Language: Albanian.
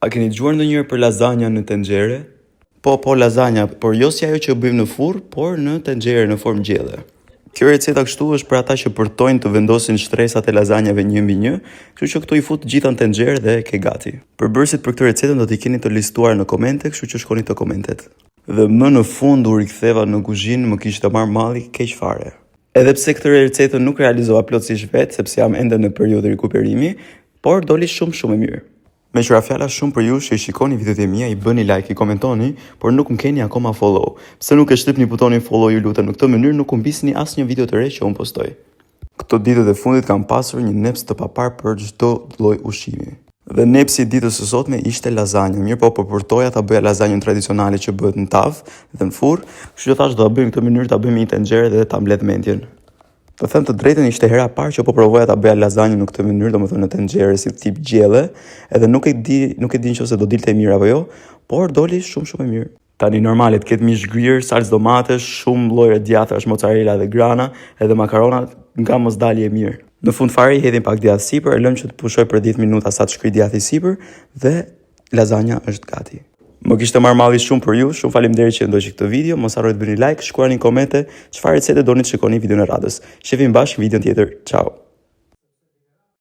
A keni dëgjuar ndonjëherë për lazanja në tenxhere? Po, lazanja, por jo si ajo që bëjmë në furr, por në tenxhere në formë gjelle. Kjo receta kështu është për ata që përtojnë të vendosin shtresat e lazanjave 1-1, kështu që këto i fut gjitha në tenxhere dhe ke gati. Përbërësit për këtë recetën do t'i keni të listuar në komente, kështu që shkoni të komentet. Dhe më në fund u riktheva në kuzhinë, më kishte marrë malli keq fare. Edhe pse këtë recetën nuk realizova plotësisht vetë, sepse jam ende në periudhë rikuperimi, por doli shumë e mirë. Me qëra fjala shumë për ju që i shikoni videot e mia, i bëni like, i komentoni, por nuk më keni akoma follow. Pse nuk e shtypni butonin follow ju lutem, në këtë mënyrë nuk humbisni asnjë video të re që unë postoj. Këto ditët e fundit kam pasur një neps të papar për çdo lloj ushqimi. Dhe nepsi i ditës së sotme ishte lazanja. Mirë po përtoja ta bëja lazanjën tradicionale që bëhet në tavë dhe në furr, kështu që thash do ta bëjmë në këtë mënyrë, ta bëjmë një tenxhere dhe ta mbledh mendjen. Të them të drejtën, ishte hera e parë që po provoja ta bëja lazanjën në këtë mënyrë, domethënë në tenxhere si tip gjelle, edhe nuk e di nëse do dilte mirë apo jo, por doli shumë e mirë. Tani normale të ketë mish grir, salcë domatesh, shumë lloje djathrash, mozzarella dhe grana, edhe makarona nga mos dali e mirë. Në fund fare i hedhim pak djathë sipër, e lëm që të pushoj për 10 minuta sa të shkrijë djathi sipër dhe lazanja është gati. Më kishte marrë malli shumë për ju, shumë faleminderit që ndoqi këtë video, mos harroni të bëni like, shkruani në komente çfarë recete doni të shikoni videon e radhës. Shihemi bashkë në videon tjetër. Ciao.